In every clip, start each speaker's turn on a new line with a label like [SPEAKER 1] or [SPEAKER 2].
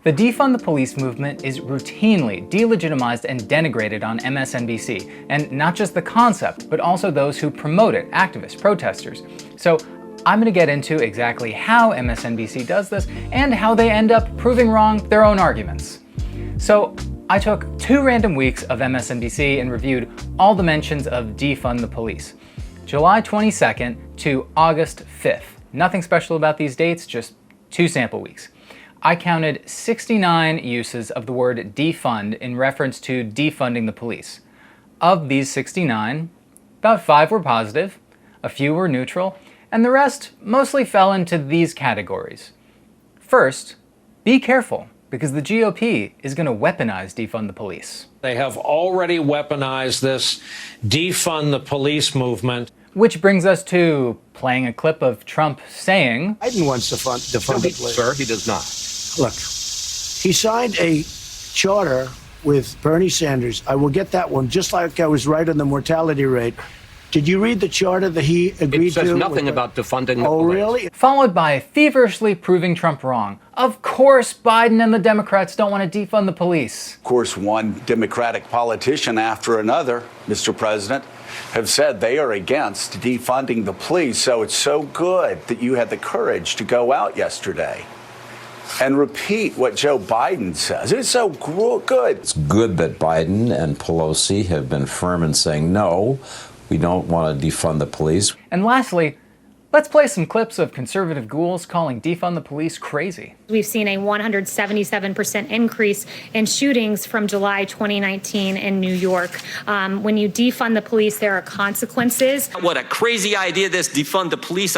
[SPEAKER 1] The Defund the Police movement is routinely delegitimized and denigrated on MSNBC, and not just the concept, but also those who promote it, activists, protesters. So I'm going to get into exactly how MSNBC does this and how they end up proving wrong their own arguments. So I took 2 random weeks of MSNBC and reviewed all the mentions of defund the police. July 22nd to August 5th. Nothing special about these dates, just 2 sample weeks. I counted 69 uses of the word defund in reference to defunding the police. Of these 69, about 5 were positive, a few were neutral, and the rest mostly fell into these categories. First, be careful, because the GOP is going to weaponize defund the police.
[SPEAKER 2] They have already weaponized this defund the police movement.
[SPEAKER 1] Which brings us to playing a clip of Trump saying,
[SPEAKER 3] Biden wants to defund the police.
[SPEAKER 4] Sir, he does not.
[SPEAKER 3] Look, he signed a charter with Bernie Sanders. I will get that one, just like I was right on the mortality rate. Did you read the charter that he agreed to?
[SPEAKER 4] It says nothing about defunding the police.
[SPEAKER 3] Oh, really?
[SPEAKER 1] Followed by feverishly proving Trump wrong. Of course Biden and the Democrats don't want to defund the police.
[SPEAKER 5] Of course, one Democratic politician after another, Mr. President, have said they are against defunding the police. So it's so good that you had the courage to go out yesterday and repeat what Joe Biden says. It's so good.
[SPEAKER 6] It's good that Biden and Pelosi have been firm in saying, no, we don't want to defund the police.
[SPEAKER 1] And lastly, let's play some clips of conservative ghouls calling defund the police crazy.
[SPEAKER 7] We've seen a 177% increase in shootings from July 2019 in New York. When you defund the police, there are consequences.
[SPEAKER 8] What a crazy idea this defund the police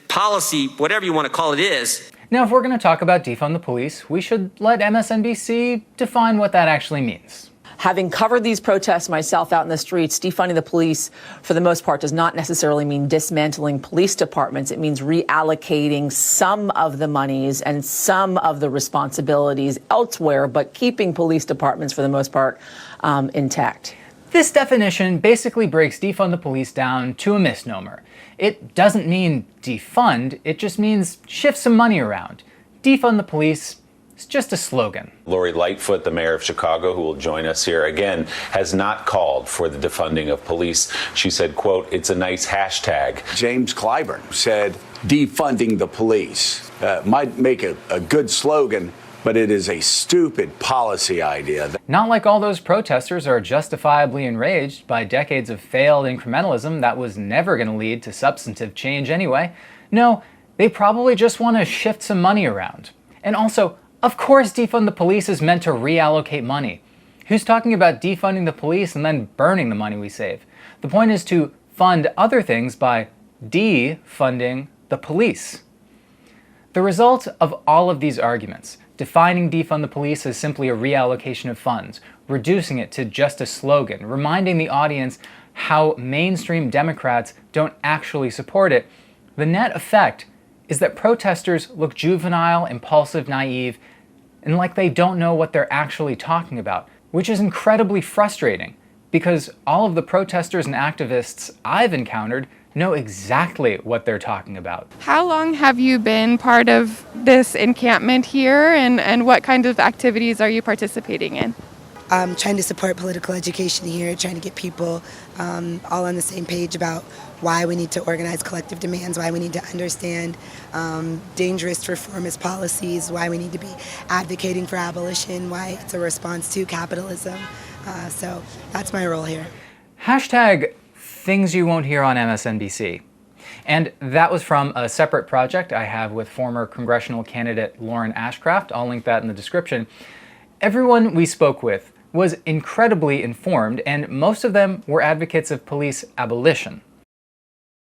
[SPEAKER 8] policy, whatever you want to call it, is.
[SPEAKER 1] Now, if we're going to talk about defund the police, we should let MSNBC define what that actually means.
[SPEAKER 9] Having covered these protests myself out in the streets, defunding the police, for the most part, does not necessarily mean dismantling police departments. It means reallocating some of the monies and some of the responsibilities elsewhere, but keeping police departments, for the most part, intact.
[SPEAKER 1] This definition basically breaks defund the police down to a misnomer. It doesn't mean defund, it just means shift some money around. Defund the police, it's just a slogan.
[SPEAKER 10] Lori Lightfoot, the mayor of Chicago, who will join us here again, has not called for the defunding of police. She said, quote, it's a nice hashtag.
[SPEAKER 5] James Clyburn said defunding the police might make a good slogan, but it is a stupid policy idea.
[SPEAKER 1] Not like all those protesters are justifiably enraged by decades of failed incrementalism that was never going to lead to substantive change anyway. No, they probably just want to shift some money around. And also, of course defund the police is meant to reallocate money. Who's talking about defunding the police and then burning the money we save? The point is to fund other things by defunding the police. The result of all of these arguments, defining defund the police as simply a reallocation of funds, reducing it to just a slogan, reminding the audience how mainstream Democrats don't actually support it, the net effect is that protesters look juvenile, impulsive, naive, and like they don't know what they're actually talking about, which is incredibly frustrating because all of the protesters and activists I've encountered know exactly what they're talking about.
[SPEAKER 11] How long have you been part of this encampment here, and what kind of activities are you participating in?
[SPEAKER 12] I'm trying to support political education here, trying to get people all on the same page about why we need to organize collective demands, why we need to understand dangerous reformist policies, why we need to be advocating for abolition, why it's a response to capitalism. So that's my role here.
[SPEAKER 1] Hashtag things you won't hear on MSNBC. And that was from a separate project I have with former congressional candidate Lauren Ashcraft. I'll link that in the description. Everyone we spoke with was incredibly informed, and most of them were advocates of police abolition.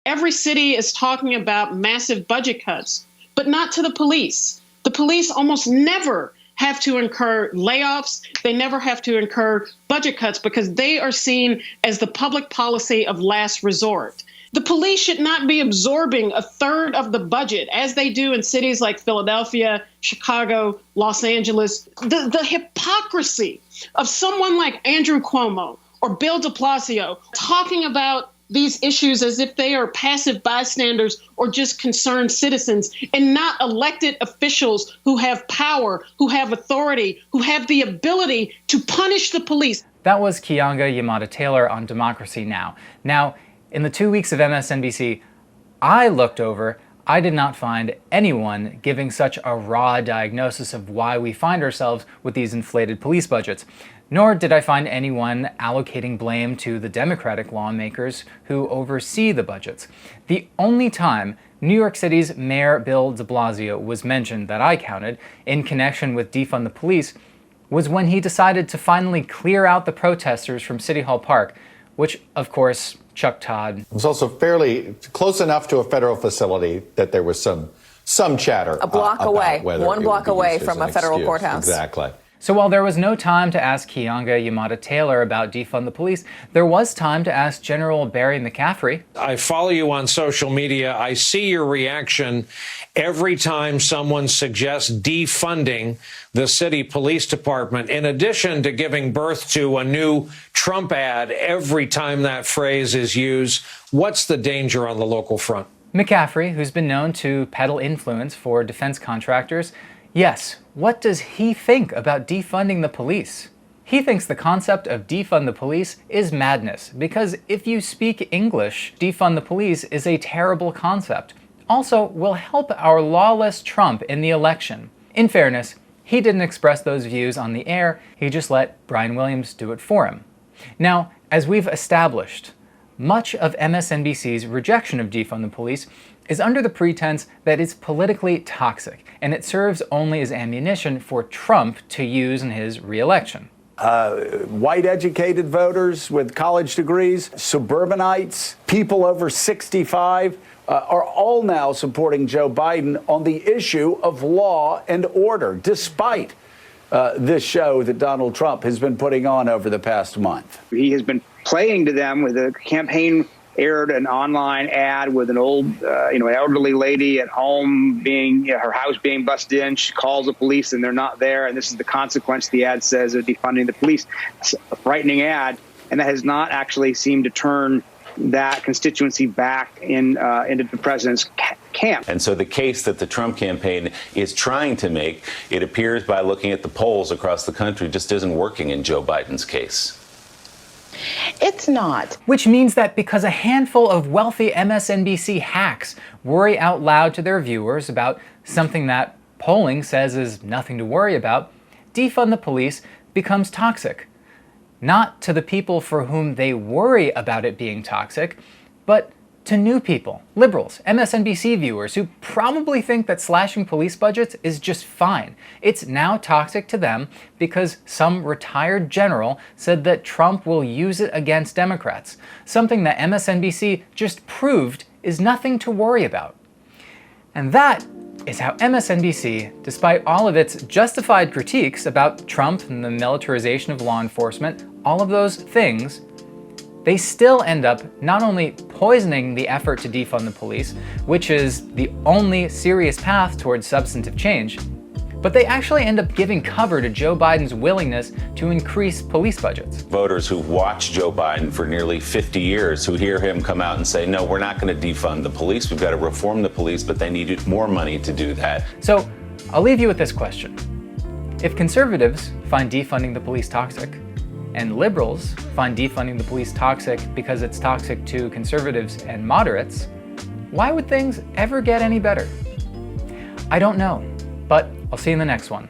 [SPEAKER 13] Every city is talking about massive budget cuts, but not to the police. The police almost never have to incur layoffs. They never have to incur budget cuts because they are seen as the public policy of last resort. The police should not be absorbing a third of the budget as they do in cities like Philadelphia, Chicago, Los Angeles. The hypocrisy of someone like Andrew Cuomo or Bill de Blasio talking about these issues as if they are passive bystanders or just concerned citizens and not elected officials who have power, who have authority, who have the ability to punish the police.
[SPEAKER 1] That was Keeanga-Yamahtta Taylor on Democracy Now! Now, in the 2 weeks of MSNBC I looked over, I did not find anyone giving such a raw diagnosis of why we find ourselves with these inflated police budgets. Nor did I find anyone allocating blame to the Democratic lawmakers who oversee the budgets. The only time New York City's Mayor Bill de Blasio was mentioned that I counted in connection with Defund the Police was when he decided to finally clear out the protesters from City Hall Park, which, of course, Chuck Todd.
[SPEAKER 4] It was also fairly close enough to a federal facility that there was some chatter.
[SPEAKER 9] A block away, one block away from a federal courthouse.
[SPEAKER 4] Exactly.
[SPEAKER 1] So while there was no time to ask Keeanga-Yamahtta Taylor about Defund the Police, there was time to ask General Barry McCaffrey.
[SPEAKER 2] I follow you on social media. I see your reaction every time someone suggests defunding the city police department, in addition to giving birth to a new Trump ad every time that phrase is used. What's the danger on the local front?
[SPEAKER 1] McCaffrey, who's been known to peddle influence for defense contractors, yes, what does he think about defunding the police? He thinks the concept of defund the police is madness, because if you speak English, defund the police is a terrible concept. Also, will help our lawless Trump in the election. In fairness, he didn't express those views on the air, he just let Brian Williams do it for him. Now, as we've established, much of MSNBC's rejection of defund the police is under the pretense that it's politically toxic, and it serves only as ammunition for Trump to use in his re-election.
[SPEAKER 5] White educated voters with college degrees, suburbanites, people over 65 are all now supporting Joe Biden on the issue of law and order, despite this show that Donald Trump has been putting on over the past month.
[SPEAKER 14] He has been playing to them with a campaign aired an online ad with an old, elderly lady at home being, her house being busted in. She calls the police and they're not there. And this is the consequence, the ad says, of defunding the police. It's a frightening ad. And that has not actually seemed to turn that constituency back into the president's camp.
[SPEAKER 10] And so the case that the Trump campaign is trying to make, it appears by looking at the polls across the country, just isn't working in Joe Biden's case.
[SPEAKER 1] It's not. Which means that because a handful of wealthy MSNBC hacks worry out loud to their viewers about something that polling says is nothing to worry about, defund the police becomes toxic. Not to the people for whom they worry about it being toxic, but to new people, liberals, MSNBC viewers who probably think that slashing police budgets is just fine. It's now toxic to them because some retired general said that Trump will use it against Democrats, something that MSNBC just proved is nothing to worry about. And that is how MSNBC, despite all of its justified critiques about Trump and the militarization of law enforcement, all of those things, they still end up not only poisoning the effort to defund the police, which is the only serious path towards substantive change, but they actually end up giving cover to Joe Biden's willingness to increase police budgets.
[SPEAKER 10] Voters who've watched Joe Biden for nearly 50 years, who hear him come out and say, no, we're not going to defund the police, we've got to reform the police, but they needed more money to do that.
[SPEAKER 1] So I'll leave you with this question. If conservatives find defunding the police toxic, and liberals find defunding the police toxic because it's toxic to conservatives and moderates, why would things ever get any better? I don't know, but I'll see you in the next one.